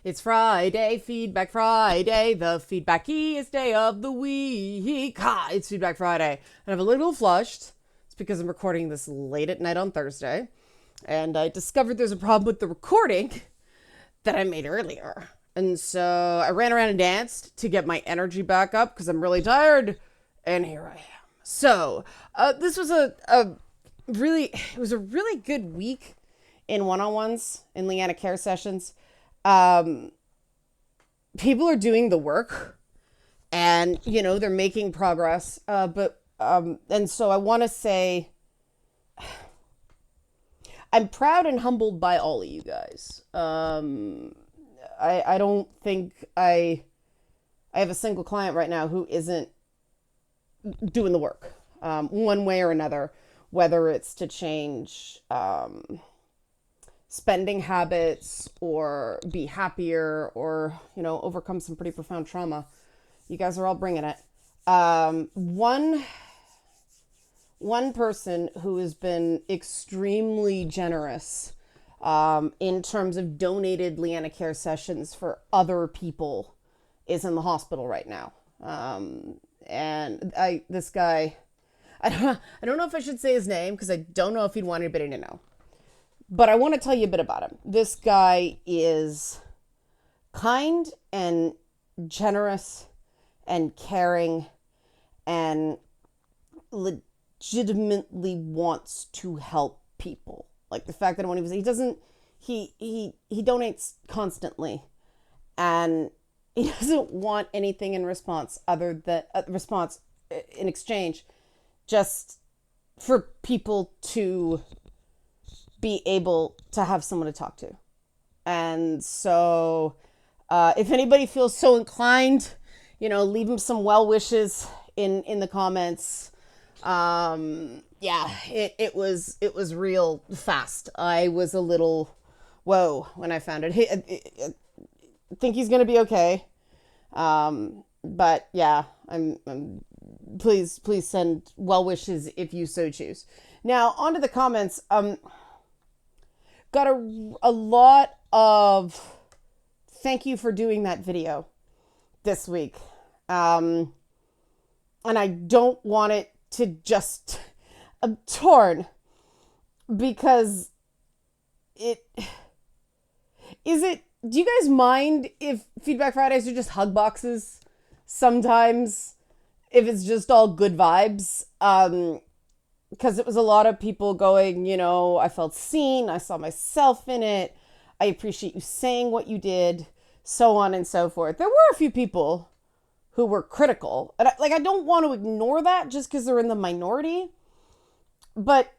It's Friday, Feedback Friday, the feedbackiest day of the week. It's Feedback Friday. And I'm a little flushed. It's because I'm recording this late at night on Thursday. And I discovered there's a problem with the recording that I made earlier. And so I ran around and danced to get my energy back up because I'm really tired. And here I am. So this was it was a really good week in one-on-ones in Leanna Care sessions. People are doing the work and, they're making progress. And so I want to say I'm proud and humbled by all of you guys. I don't think I have a single client right now who isn't doing the work, one way or another, whether it's to change, spending habits or be happier or, overcome some pretty profound trauma. You guys are all bringing it. One person who has been extremely generous in terms of donated Leanna Care sessions for other people is in the hospital right now. And this guy, I don't know if I should say his name because I don't know if he'd want anybody to know. But I want to tell you a bit about him. This guy is kind and generous and caring and legitimately wants to help people. Like the fact that when he donates constantly and he doesn't want anything in response other than in exchange, just for people to be able to have someone to talk to. And so if anybody feels so inclined, leave him some well wishes in the comments. It was real fast. I was a little whoa when I found it. I think he's gonna be okay. But yeah, I'm please send well wishes if you so choose. Now onto the comments. Got a lot of thank you for doing that video this week. And I don't want it to just torn because do you guys mind if Feedback Fridays are just hug boxes sometimes, if it's just all good vibes? Because it was a lot of people going, I felt seen, I saw myself in it, I appreciate you saying what you did, so on and so forth. There were a few people who were critical. And I don't want to ignore that just because they're in the minority. But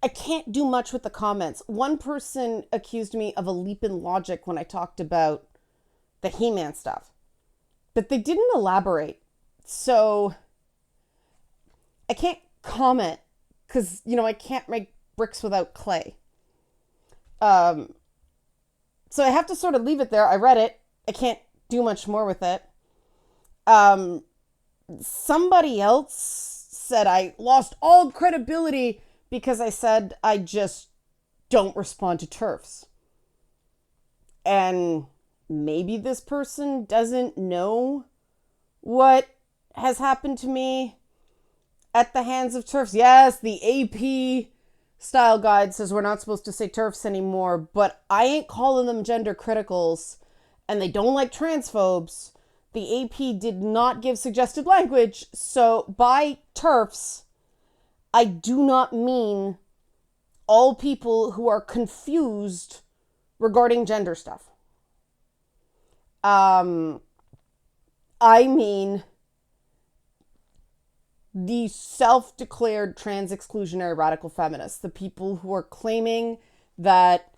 I can't do much with the comments. One person accused me of a leap in logic when I talked about the He-Man stuff. But they didn't elaborate. So I can't comment because, I can't make bricks without clay. So I have to sort of leave it there. I read it. I can't do much more with it. Somebody else said I lost all credibility because I said I just don't respond to TERFs. And maybe this person doesn't know what has happened to me at the hands of TERFs. Yes, the AP style guide says we're not supposed to say TERFs anymore, but I ain't calling them gender criticals, and they don't like transphobes. The AP did not give suggested language, so by TERFs, I do not mean all people who are confused regarding gender stuff. I mean the self-declared trans-exclusionary radical feminists, the people who are claiming that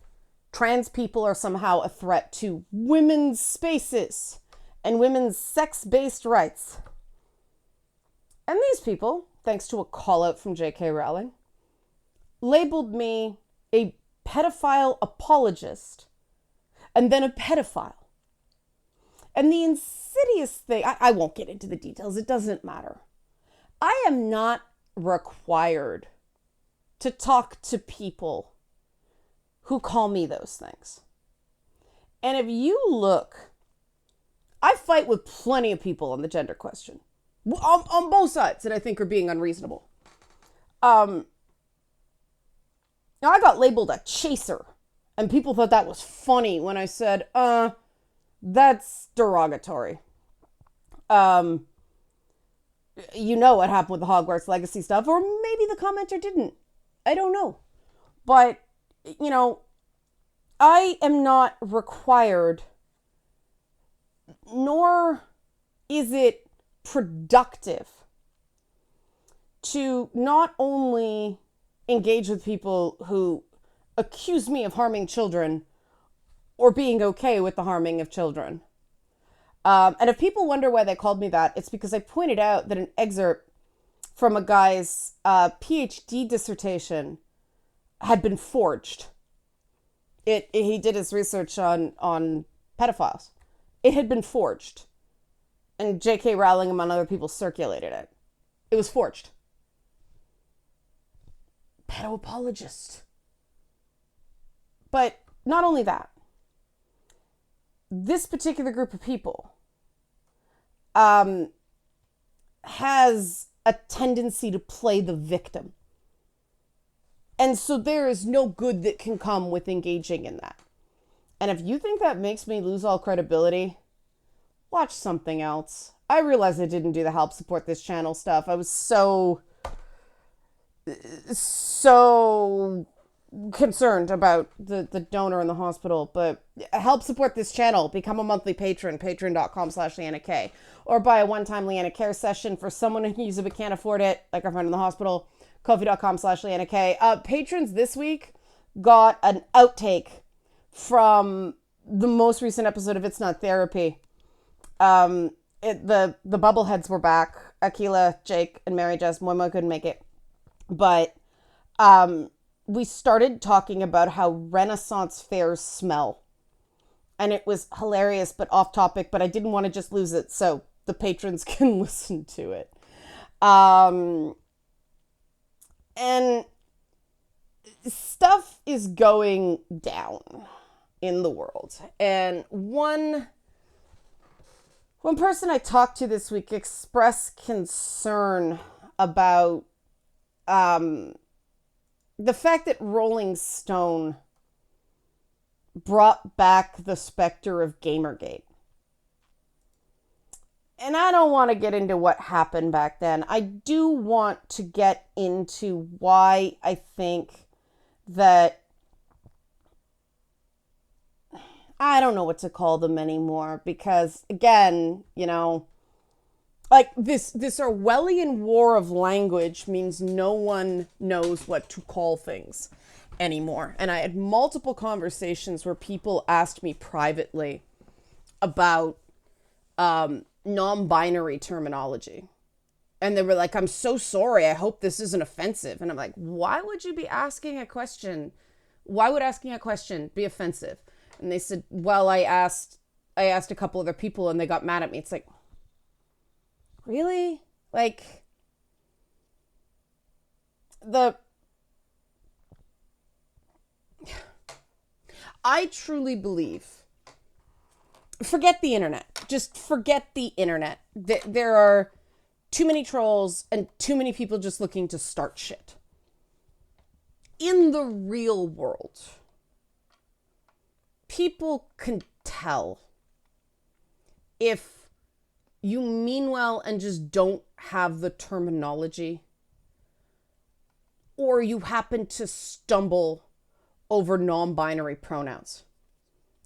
trans people are somehow a threat to women's spaces and women's sex-based rights. And these people, thanks to a call-out from J.K. Rowling, labeled me a pedophile apologist and then a pedophile. And the insidious thing, I won't get into the details, it doesn't matter. I am not required to talk to people who call me those things. And if you look, I fight with plenty of people on the gender question, on both sides that I think are being unreasonable. Now I got labeled a chaser, and people thought that was funny when I said, that's derogatory. You know what happened with the Hogwarts Legacy stuff, or maybe the commenter didn't. I don't know. But, I am not required, nor is it productive to not only engage with people who accuse me of harming children or being okay with the harming of children. And if people wonder why they called me that, it's because I pointed out that an excerpt from a guy's PhD dissertation had been forged. He did his research on pedophiles. It had been forged. And J.K. Rowling, among other people, circulated it. It was forged. Pedo apologist. But not only that, this particular group of people has a tendency to play the victim. And so there is no good that can come with engaging in that. And if you think that makes me lose all credibility, watch something else. I realized I didn't do the help support this channel stuff. I was so concerned about the donor in the hospital. But help support this channel. Become a monthly patron, patreon.com/Leanna K. Or buy a one-time Leanna Care session for someone who uses it but can't afford it, like our friend in the hospital, ko-fi.com/Leanna K. Patrons this week got an outtake from the most recent episode of It's Not Therapy. The bubbleheads were back. Akila, Jake, and Mary Jess. Moimo couldn't make it. But we started talking about how Renaissance fairs smell. And it was hilarious, but off topic, but I didn't want to just lose it, so the patrons can listen to it. And stuff is going down in the world. And one person I talked to this week expressed concern about the fact that Rolling Stone brought back the specter of Gamergate. And I don't want to get into what happened back then. I do want to get into why I think that I don't know what to call them anymore, because again, like this Orwellian war of language means no one knows what to call things anymore. And I had multiple conversations where people asked me privately about non-binary terminology. And they were like, I'm so sorry. I hope this isn't offensive. And I'm like, why would you be asking a question? Why would asking a question be offensive? And they said, well, I asked a couple other people and they got mad at me. It's like, really? Like, I truly believe, forget the internet. Just forget the internet. There are too many trolls and too many people just looking to start shit. In the real world, people can tell if you mean well and just don't have the terminology, or you happen to stumble over non-binary pronouns.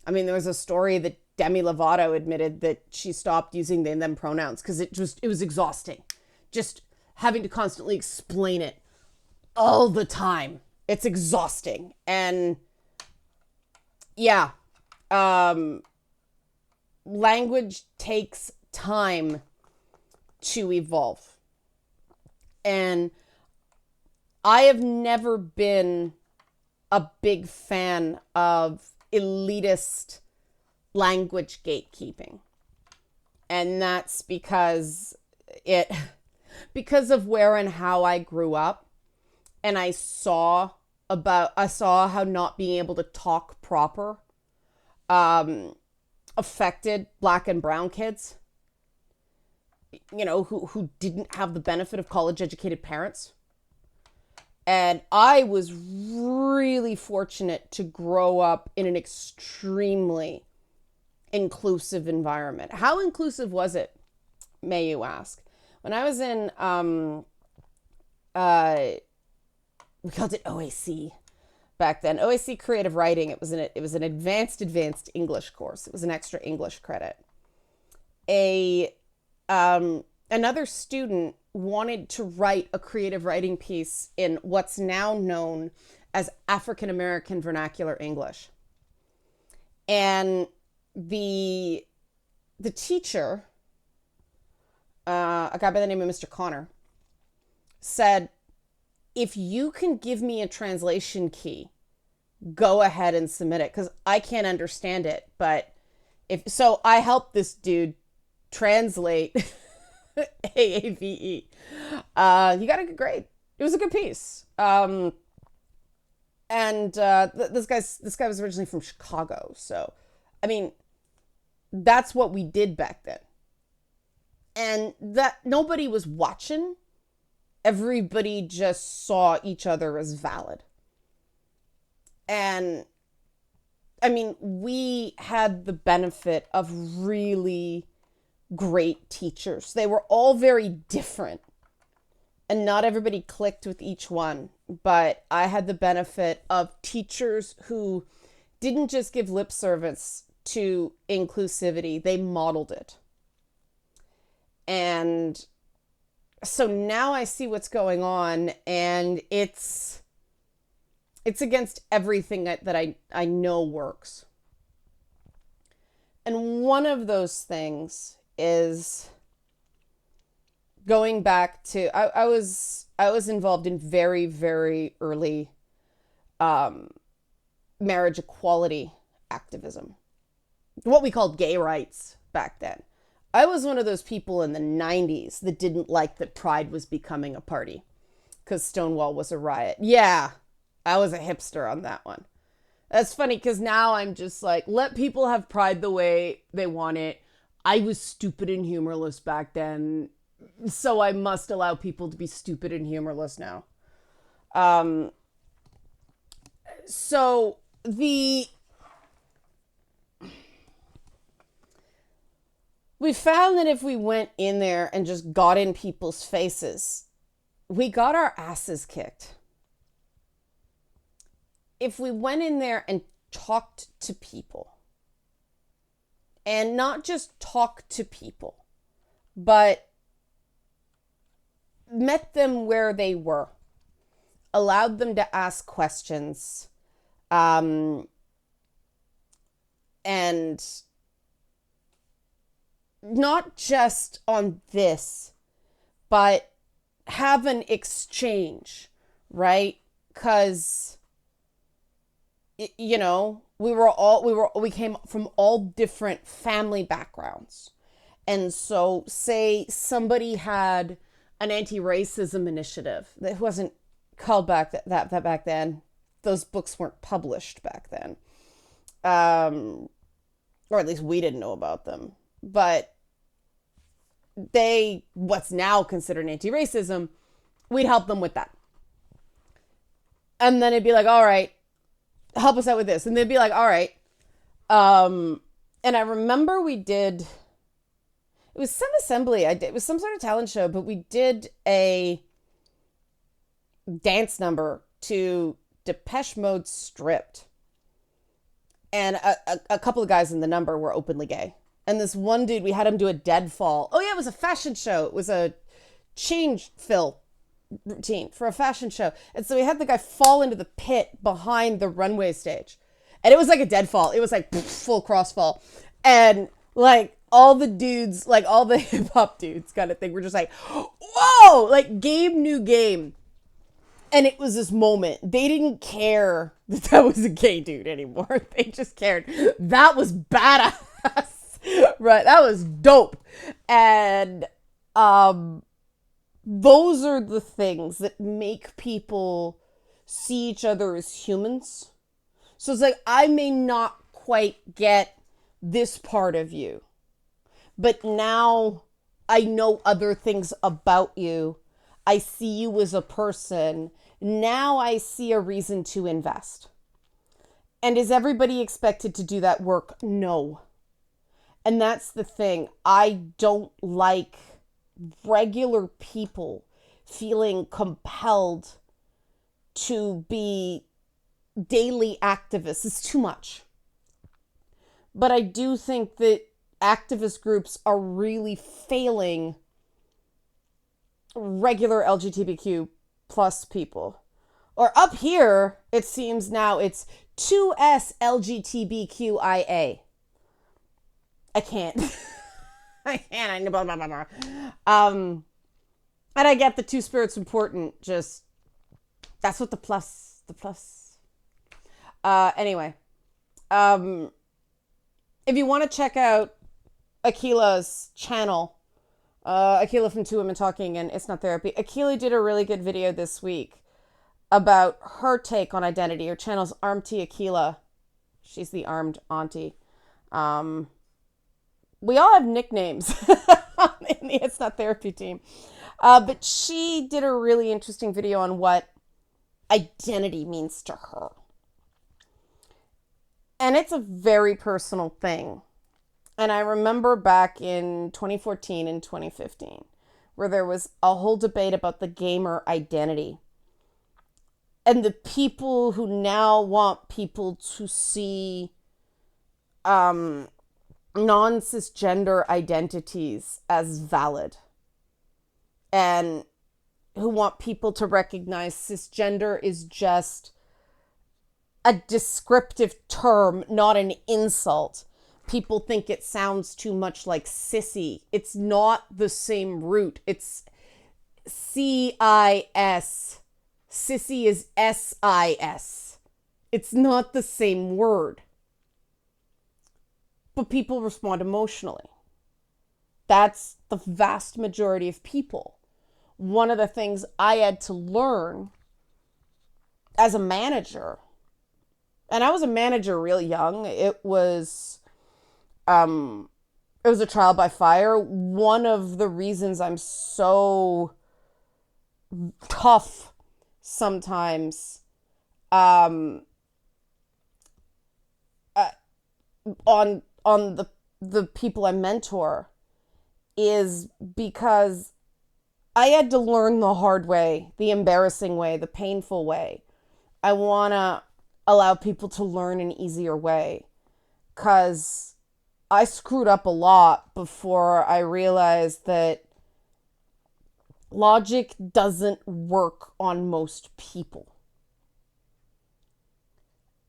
I mean, there was a story that Demi Lovato admitted that she stopped using they and them pronouns because it was exhausting. Just having to constantly explain it all the time. It's exhausting. And yeah, language takes time to evolve. And I have never been a big fan of elitist language gatekeeping. And that's because of where and how I grew up. And I saw how not being able to talk proper affected Black and brown kids, who didn't have the benefit of college educated parents. And I was really fortunate to grow up in an extremely inclusive environment. How inclusive was it, may you ask? When I was in, we called it OAC back then. OAC Creative Writing. It was an advanced English course. It was an extra English credit. Another student wanted to write a creative writing piece in what's now known as African American Vernacular English. And the teacher, a guy by the name of Mr. Connor, said, if you can give me a translation key, go ahead and submit it, because I can't understand it. But so I helped this dude translate AAVE. He got a good grade. It was a good piece. This guy was originally from Chicago, so I mean, that's what we did back then. And that nobody was watching. Everybody just saw each other as valid. And I mean, we had the benefit of really great teachers. They were all very different, and not everybody clicked with each one. But I had the benefit of teachers who didn't just give lip service to inclusivity, they modeled it. And so now I see what's going on, and it's against everything that I know works. And one of those things is going back to, I was involved in very, very early marriage equality activism, what we called gay rights back then. I was one of those people in the 90s that didn't like that Pride was becoming a party because Stonewall was a riot. Yeah, I was a hipster on that one. That's funny because now I'm just like, let people have Pride the way they want it. I was stupid and humorless back then, so I must allow people to be stupid and humorless now. So we found that if we went in there and just got in people's faces, we got our asses kicked. If we went in there and talked to people, and not just talk to people, but met them where they were, allowed them to ask questions, and not just on this, but have an exchange, right? Because, we came from all different family backgrounds. And so say somebody had an anti-racism initiative that wasn't called back that back then. Those books weren't published back then. Or at least we didn't know about them. But what's now considered anti-racism, we'd help them with that. And then it'd be like, all right, help us out with this. And they'd be like, all right. And I remember it was some assembly. It was some sort of talent show, but we did a dance number to Depeche Mode Stripped. And a couple of guys in the number were openly gay. And this one dude, we had him do a deadfall. Oh yeah, it was a fashion show. It was a change fill routine for a fashion show. And so we had the guy fall into the pit behind the runway stage. And it was like a deadfall. It was like full crossfall. And like all the dudes, like all the hip hop dudes kind of thing, were just like, whoa, like game, new game. And it was this moment. They didn't care that was a gay dude anymore. They just cared. That was badass. Right. That was dope. And those are the things that make people see each other as humans. So it's like, I may not quite get this part of you, but now I know other things about you. I see you as a person. Now I see a reason to invest. And is everybody expected to do that work? No. And that's the thing. I don't like regular people feeling compelled to be daily activists. It's too much. But I do think that activist groups are really failing regular LGBTQ plus people. Or up here, it seems now it's 2S LGBTQIA. I can't. I can't. I know. Blah, blah, blah, blah. And I get the two spirit's important. Just that's what the plus. Anyway, if you want to check out Akila's channel, Akila from Two Women Talking and It's Not Therapy, Akila did a really good video this week about her take on identity. Her channel's Armty Akila. She's the armed auntie. We all have nicknames in the It's Not Therapy team. But she did a really interesting video on what identity means to her. And it's a very personal thing. And I remember back in 2014 and 2015, where there was a whole debate about the gamer identity. And the people who now want people to see non-cisgender identities as valid. And who want people to recognize cisgender is just a descriptive term, not an insult. People think it sounds too much like sissy. It's not the same root. It's C-I-S. Sissy is S-I-S. It's not the same word. But people respond emotionally. That's the vast majority of people. One of the things I had to learn as a manager, and I was a manager real young. It was a trial by fire. One of the reasons I'm so tough sometimes on the people I mentor is because I had to learn the hard way, the embarrassing way, the painful way. I want to allow people to learn an easier way, because I screwed up a lot before I realized that logic doesn't work on most people.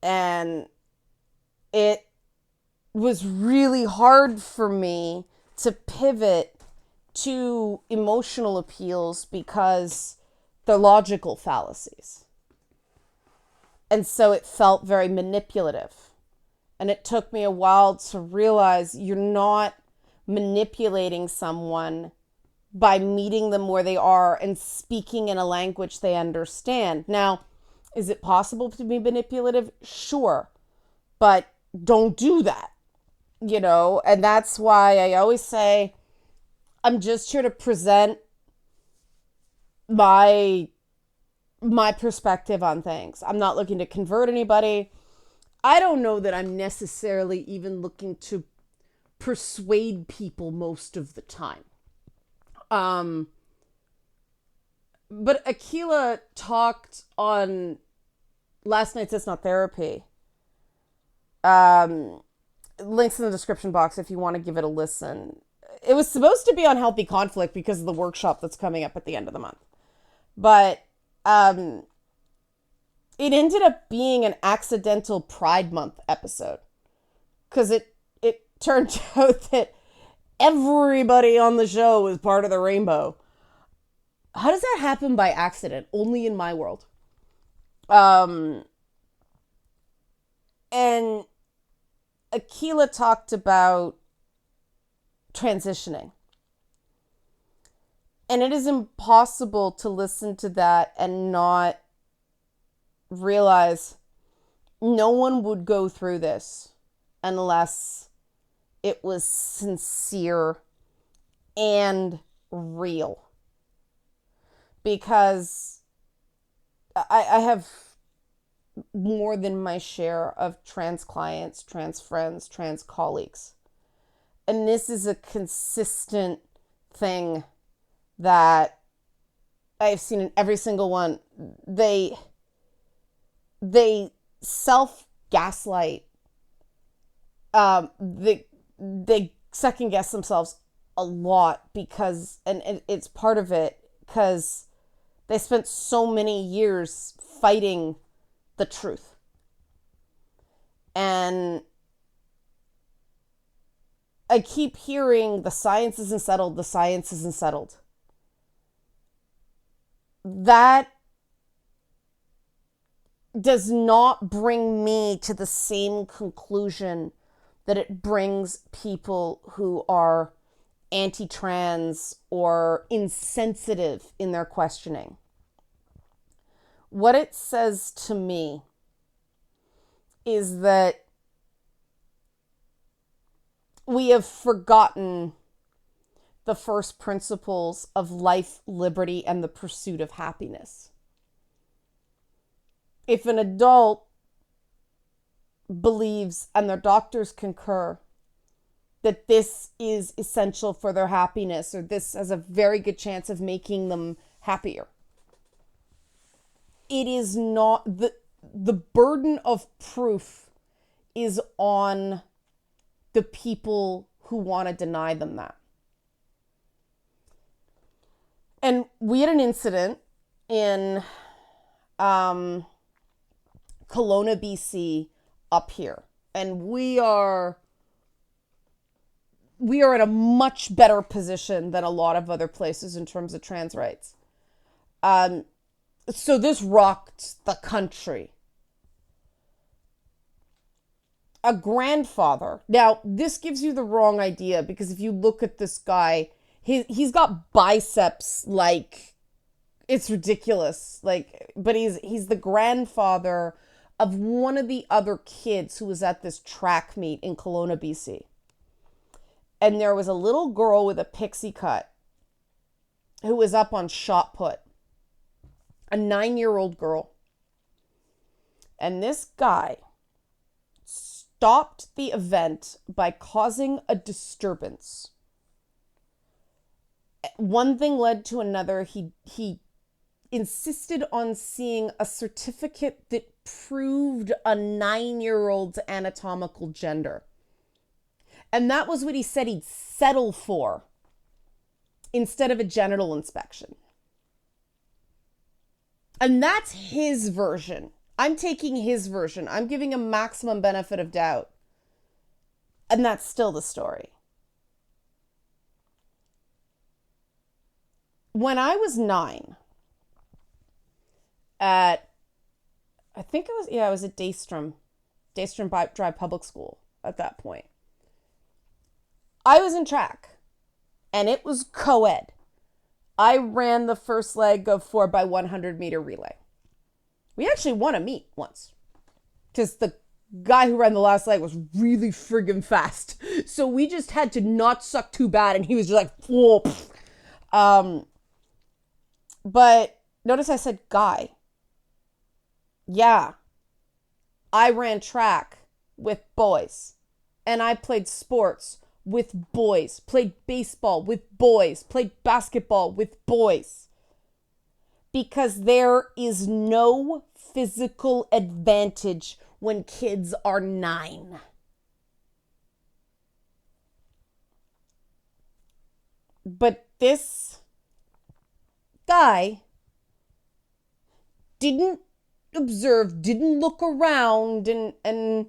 And it was really hard for me to pivot to emotional appeals because they're logical fallacies. And so it felt very manipulative. And it took me a while to realize you're not manipulating someone by meeting them where they are and speaking in a language they understand. Now, is it possible to be manipulative? Sure. But don't do that, and that's why I always say, I'm just here to present my perspective on things. I'm not looking to convert anybody. I don't know that I'm necessarily even looking to persuade people most of the time. But Akila talked on last night's It's Not Therapy. Links in the description box if you want to give it a listen. It was supposed to be on healthy conflict because of the workshop that's coming up at the end of the month. But it ended up being an accidental Pride Month episode. Because it turned out that everybody on the show was part of the rainbow. How does that happen by accident? Only in my world. And Akila talked about transitioning. And it is impossible to listen to that and not realize no one would go through this unless it was sincere and real. Because I have more than my share of trans clients, trans friends, trans colleagues. And this is a consistent thing that I've seen in every single one. They self-gaslight. They second guess themselves a lot because, and it's part of it, because they spent so many years fighting the truth. And I keep hearing the science isn't settled, the science isn't settled. That does not bring me to the same conclusion that it brings people who are anti-trans or insensitive in their questioning. What it says to me is that we have forgotten the first principles of life, liberty, and the pursuit of happiness. If an adult believes, and their doctors concur, that this is essential for their happiness, or this has a very good chance of making them happier, it is not, the burden of proof is on the people who want to deny them that. And we had an incident in Kelowna, BC, up here. And we are in a much better position than a lot of other places in terms of trans rights. So this rocked the country. A grandfather. Now, this gives you the wrong idea, because if you look at this guy, he's got biceps like it's ridiculous. Like, but he's the grandfather of one of the other kids who was at this track meet in Kelowna, BC. And there was a little girl with a pixie cut who was up on shot put. A 9-year-old girl. And this guy stopped the event by causing a disturbance. One thing led to another. He insisted on seeing a certificate that proved a 9-year-old's anatomical gender. And that was what he said he'd settle for instead of a genital inspection. And that's his version. I'm taking his version. I'm giving him maximum benefit of doubt. And that's still the story. When I was 9, I was at Daystrom Drive Public School at that point. I was in track, and it was co-ed. I ran the first leg of 4x100 meter relay. We actually won a meet once, because the guy who ran the last leg was really friggin' fast. So we just had to not suck too bad, and he was just like, whoa. But notice I said guy. Yeah. I ran track with boys, and I played sports with boys, played baseball with boys, played basketball with boys. Because there is no physical advantage when kids are 9. But this guy didn't observe, didn't look around, and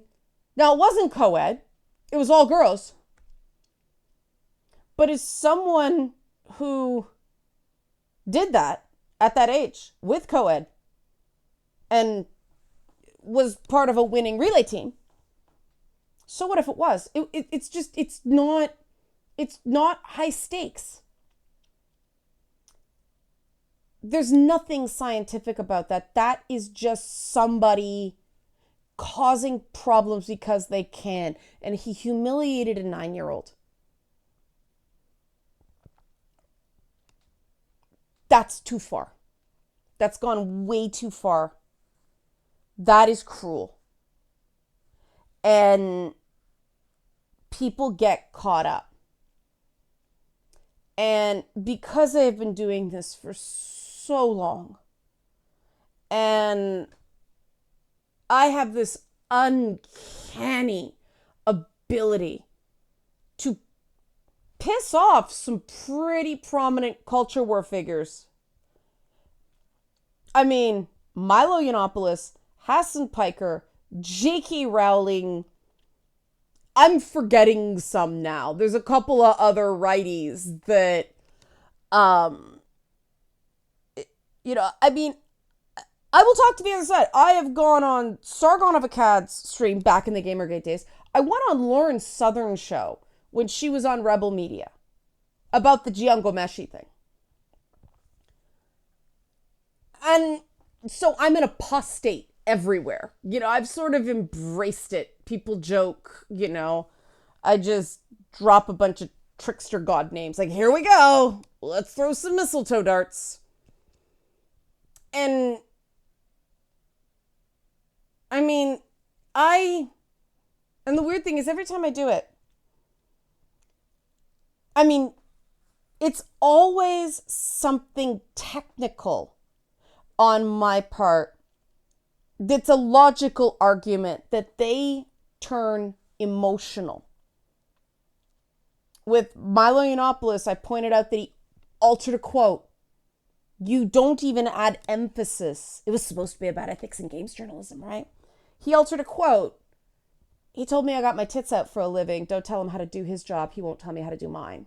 now it wasn't co-ed, it was all girls. But as someone who did that at that age with co-ed and was part of a winning relay team, so what if it was? It's not high stakes. There's nothing scientific about that. That is just somebody causing problems because they can. And he humiliated a 9-year-old. That's too far. That's gone way too far. That is cruel. And people get caught up. And because I've been doing this for so long, and I have this uncanny ability to piss off some pretty prominent culture war figures. I mean, Milo Yiannopoulos, Hassan Piker, J.K. Rowling. I'm forgetting some now. There's a couple of other righties that, I mean, I will talk to the other side. I have gone on Sargon of Akkad's stream back in the Gamergate days. I went on Lauren Southern's show when she was on Rebel Media about the Jian Ghomeshi thing. And so I'm an apostate everywhere. I've sort of embraced it. People joke, I just drop a bunch of trickster god names. Like, here we go. Let's throw some mistletoe darts. And I mean, and the weird thing is every time I do it, I mean, it's always something technical on my part that's a logical argument that they turn emotional. With Milo Yiannopoulos, I pointed out that he altered a quote. You don't even add emphasis. It was supposed to be about ethics in games journalism, right? He altered a quote. He told me I got my tits out for a living. Don't tell him how to do his job. He won't tell me how to do mine.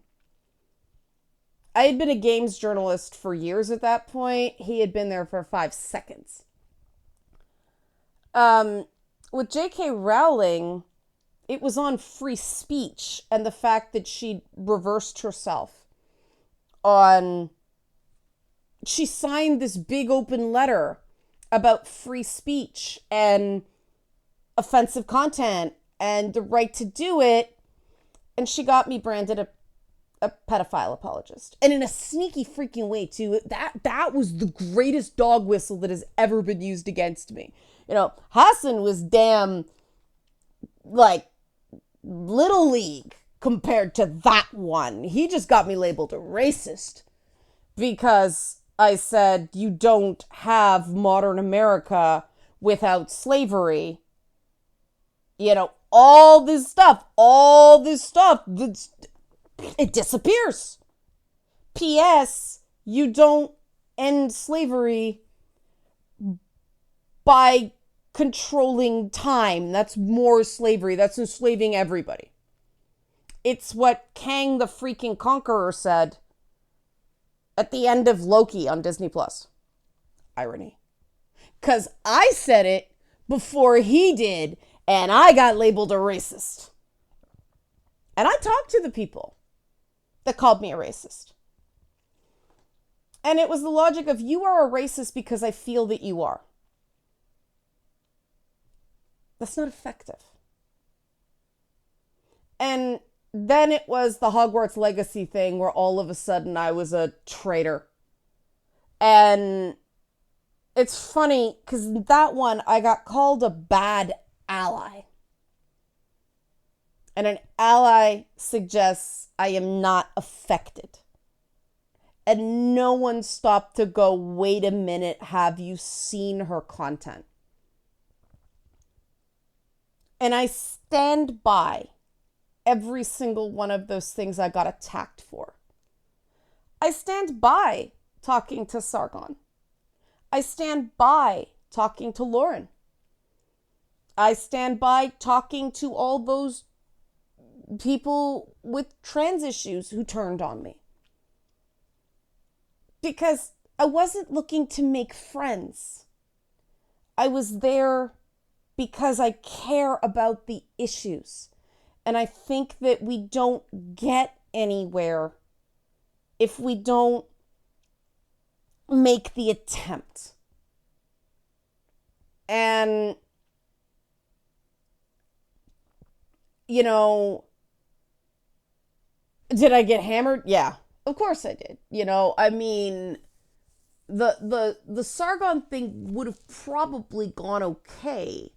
I had been a games journalist for years at that point. He had been there for 5 seconds. With J.K. Rowling, it was on free speech and the fact that she reversed herself on... She signed this big open letter about free speech and offensive content and the right to do it, and she got me branded a pedophile apologist. And in a sneaky freaking way, too. That was the greatest dog whistle that has ever been used against me. Hassan was damn, little league compared to that one. He just got me labeled a racist because I said you don't have modern America without slavery. All this stuff, it disappears. P.S. You don't end slavery by controlling time. That's more slavery. That's enslaving everybody. It's what Kang the freaking Conqueror said at the end of Loki on Disney+. Irony. Because I said it before he did, and I got labeled a racist. And I talked to the people that called me a racist. And it was the logic of, you are a racist because I feel that you are. That's not effective. And then it was the Hogwarts Legacy thing where all of a sudden I was a traitor. And it's funny because in that one I got called a bad ally. And an ally suggests I am not affected. And no one stopped to go, wait a minute, have you seen her content? And I stand by every single one of those things I got attacked for. I stand by talking to Sargon. I stand by talking to Lauren. I stand by talking to all those people with trans issues who turned on me. Because I wasn't looking to make friends. I was there because I care about the issues. And I think that we don't get anywhere if we don't make the attempt. And you know, did I get hammered? Yeah, of course I did. I mean, the Sargon thing would have probably gone okay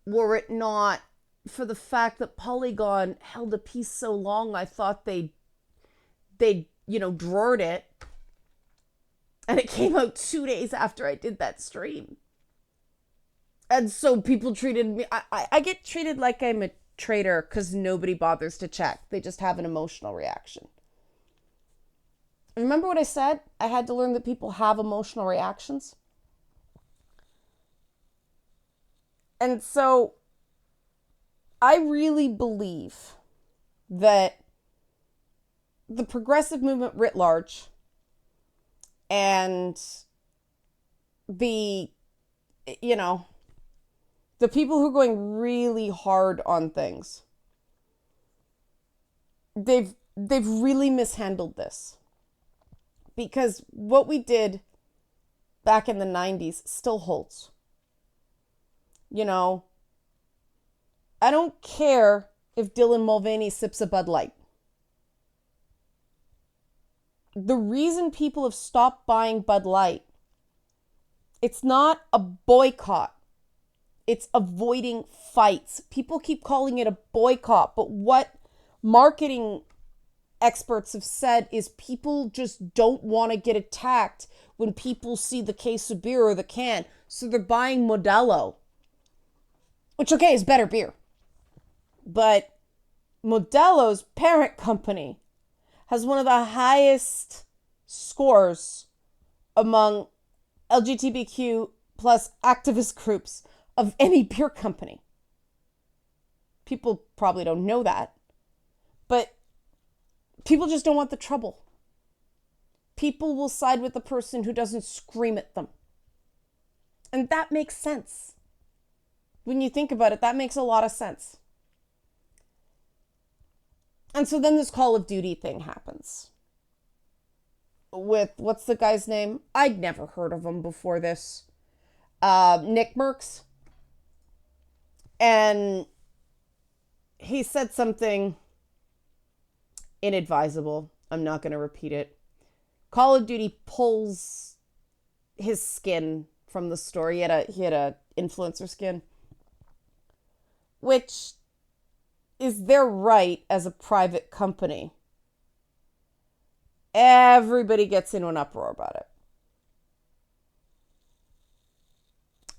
were it not for the fact that Polygon held a piece so long I thought they'd drawered it, and it came out 2 days after I did that stream. And so people treated me, I get treated like I'm a traitor because nobody bothers to check. They just have an emotional reaction. Remember what I said? I had to learn that people have emotional reactions. And so I really believe that the progressive movement writ large and the, the people who are going really hard on things, they've really mishandled this. Because what we did back in the 90s still holds. I don't care if Dylan Mulvaney sips a Bud Light. The reason people have stopped buying Bud Light, it's not a boycott. It's avoiding fights. People keep calling it a boycott, but what marketing experts have said is people just don't want to get attacked when people see the case of beer or the can. So they're buying Modelo, which, okay, is better beer. But Modelo's parent company has one of the highest scores among LGBTQ plus activist groups of any beer company. People probably don't know that, but people just don't want the trouble. People will side with the person who doesn't scream at them. And that makes sense. When you think about it, that makes a lot of sense. And so then this Call of Duty thing happens. With, what's the guy's name? I'd never heard of him before this. Nick Merckx. And he said something inadvisable. I'm not going to repeat it. Call of Duty pulls his skin from the store. He had a influencer skin, which is their right as a private company. Everybody gets into an uproar about it.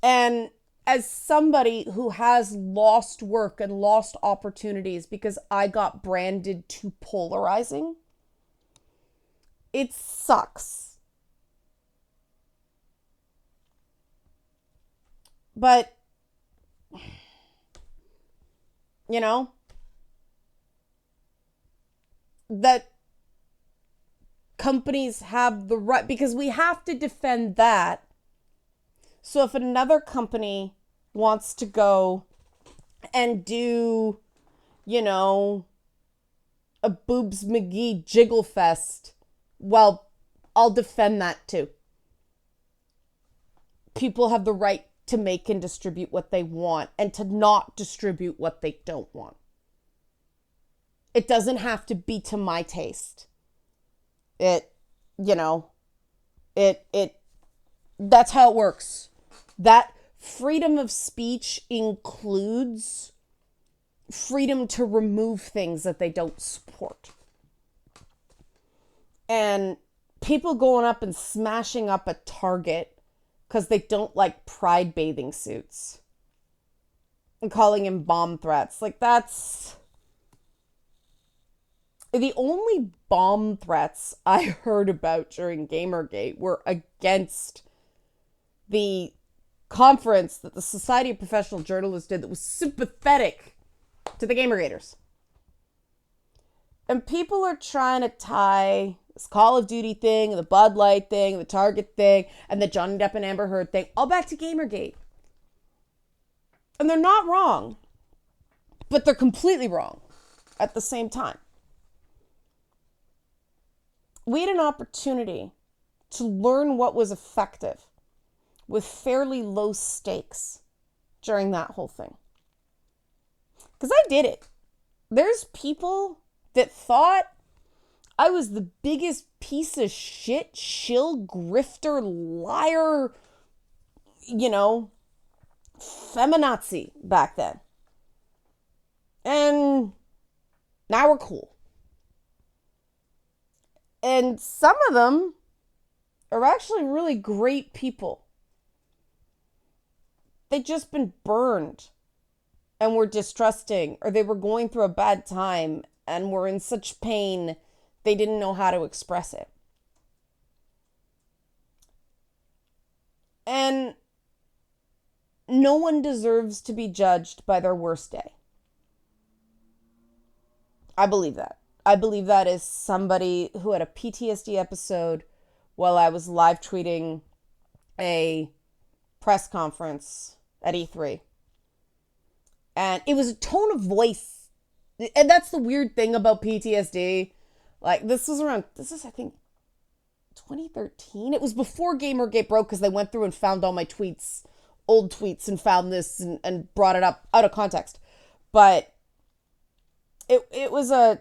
And as somebody who has lost work and lost opportunities because I got branded too polarizing, it sucks. But, that companies have the right, because we have to defend that. So if another company wants to go and do, a Boobs McGee Jiggle Fest, well, I'll defend that too. People have the right to make and distribute what they want and to not distribute what they don't want. It doesn't have to be to my taste. That's how it works. That freedom of speech includes freedom to remove things that they don't support. And people going up and smashing up a Target because they don't like pride bathing suits and calling him bomb threats. Like, that's... The only bomb threats I heard about during Gamergate were against the conference that the Society of Professional Journalists did that was sympathetic to the Gamergaters. And people are trying to tie this Call of Duty thing, the Bud Light thing, the Target thing, and the Johnny Depp and Amber Heard thing, all back to Gamergate. And they're not wrong, but they're completely wrong at the same time. We had an opportunity to learn what was effective with fairly low stakes during that whole thing. Because I did it. There's people that thought I was the biggest piece of shit, shill, grifter, liar, feminazi back then. And now we're cool. And some of them are actually really great people. They'd just been burned and were distrusting, or they were going through a bad time and were in such pain they didn't know how to express it. And no one deserves to be judged by their worst day. I believe that. I believe that is somebody who had a PTSD episode while I was live tweeting a press conference at E3. And it was a tone of voice. And that's the weird thing about PTSD. Like, this is, I think, 2013. It was before Gamergate broke because they went through and found all my tweets, old tweets, and found this and brought it up out of context. But it was I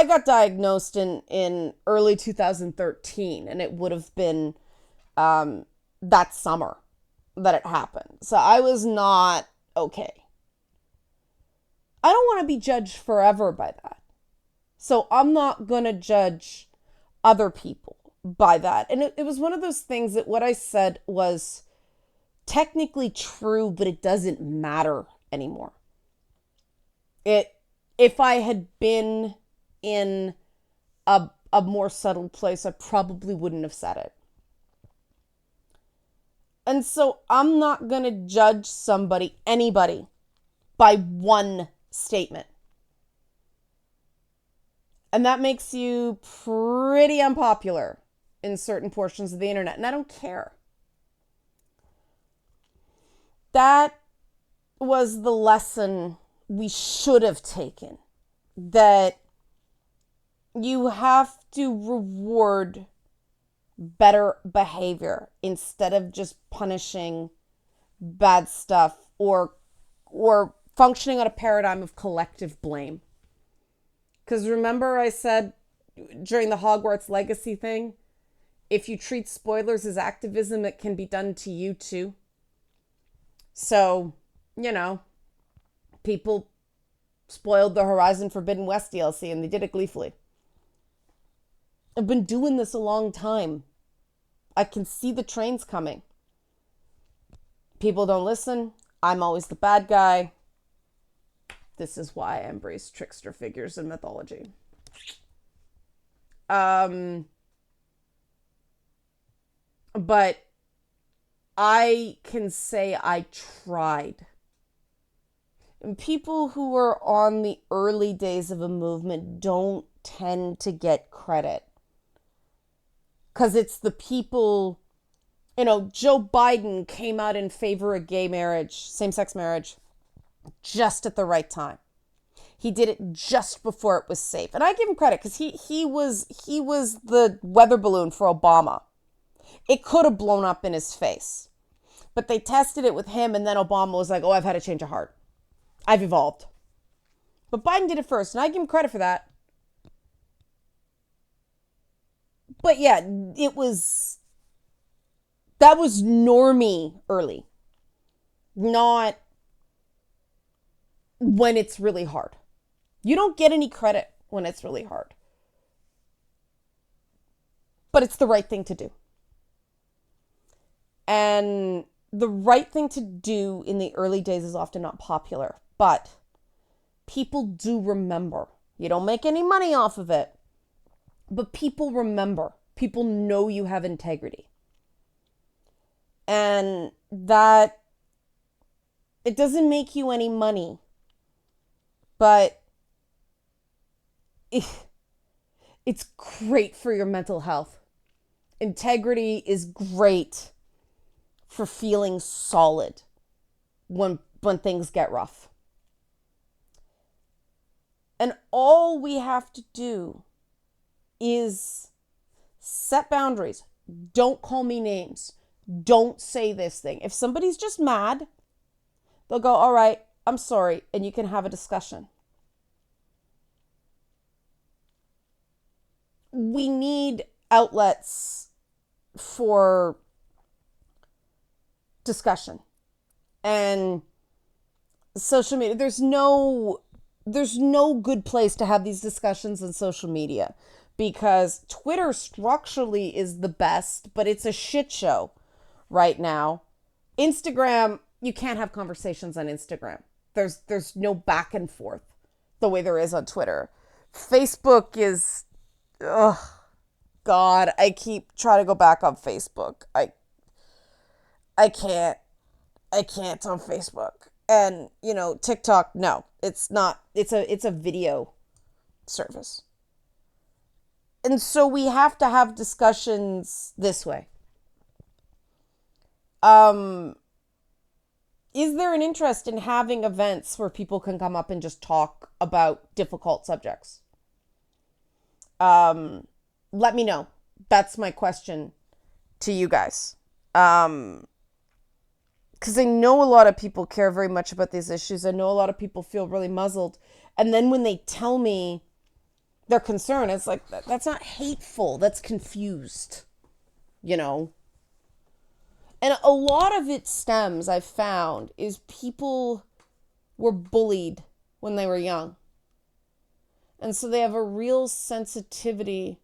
got diagnosed in early 2013, and it would have been that summer that it happened. So I was not okay. I don't want to be judged forever by that. So I'm not going to judge other people by that. And it was one of those things that what I said was technically true, but it doesn't matter anymore. If I had been in a more subtle place, I probably wouldn't have said it. And so I'm not going to judge anybody, by one statement. And that makes you pretty unpopular in certain portions of the internet. And I don't care. That was the lesson we should have taken. That you have to reward better behavior instead of just punishing bad stuff or functioning on a paradigm of collective blame. Because remember I said during the Hogwarts Legacy thing, if you treat spoilers as activism, it can be done to you too. So, people spoiled the Horizon Forbidden West DLC and they did it gleefully. I've been doing this a long time. I can see the trains coming. People don't listen. I'm always the bad guy. This is why I embrace trickster figures in mythology. But I can say I tried. And people who are on the early days of a movement don't tend to get credit. Because it's the people, Joe Biden came out in favor of gay marriage, same-sex marriage, just at the right time. He did it just before it was safe. And I give him credit because he was the weather balloon for Obama. It could have blown up in his face. But they tested it with him, and then Obama was like, oh, I've had a change of heart. I've evolved. But Biden did it first, and I give him credit for that. But yeah, that was normie early. Not when it's really hard. You don't get any credit when it's really hard. But it's the right thing to do. And the right thing to do in the early days is often not popular. But people do remember. You don't make any money off of it. But people remember. People know you have integrity. And that it doesn't make you any money. But it's great for your mental health. Integrity is great for feeling solid when things get rough. And all we have to do is set boundaries. Don't call me names. Don't say this thing. If somebody's just mad, they'll go, all right, I'm sorry, and you can have a discussion. We need outlets for discussion. And social media, there's no good place to have these discussions on social media, because Twitter structurally is the best, but it's a shit show right now. Instagram, you can't have conversations on Instagram. There's no back and forth the way there is on Twitter. Facebook is, ugh, God, I keep trying to go back on Facebook. I can't. I can't on Facebook. And, TikTok, no. It's not. It's a video service. And so we have to have discussions this way. Um is there an interest in having events where people can come up and just talk about difficult subjects? Um Let me know. That's my question to you guys. Because I know a lot of people care very much about these issues. I know a lot of people feel really muzzled. And then when they tell me their concern, it's like, that's not hateful. That's confused, you know? And a lot of it stems, I've found, is people were bullied when they were young. And so they have a real sensitivity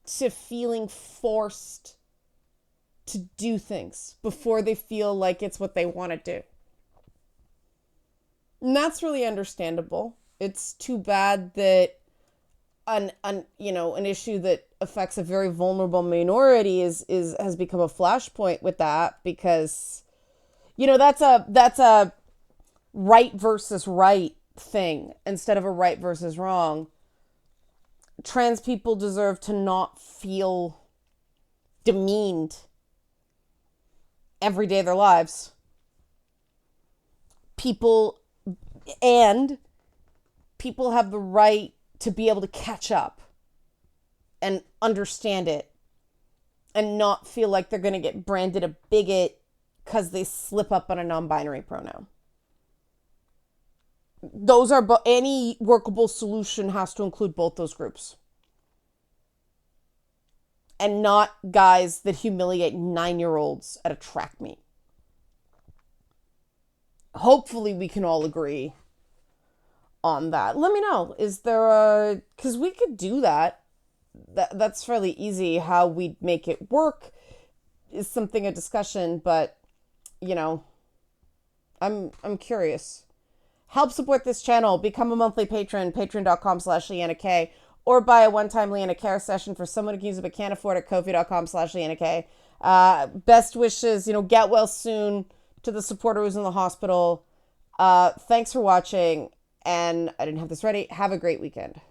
to feeling forced to do things before they feel like it's what they want to do. And that's really understandable. It's too bad that an issue that affects a very vulnerable minority has become a flashpoint with that, because that's a right versus right thing instead of a right versus wrong. Trans people deserve to not feel demeaned every day of their lives. People have the right to be able to catch up and understand it and not feel like they're going to get branded a bigot because they slip up on a non-binary pronoun. Any workable solution has to include both those groups. And not guys that humiliate 9-year-olds at a track meet. Hopefully we can all agree on that. Let me know. Is there because we could do that. That's fairly easy. How we'd make it work is a discussion, but I'm curious. Help support this channel. Become a monthly patron, patreon.com/LeannaK, or buy a one-time Leanna Care session for someone who can use it but can't afford it, Ko-fi.com/LeannaK. Best wishes, get well soon to the supporter who's in the hospital. Thanks for watching, and I didn't have this ready. Have a great weekend.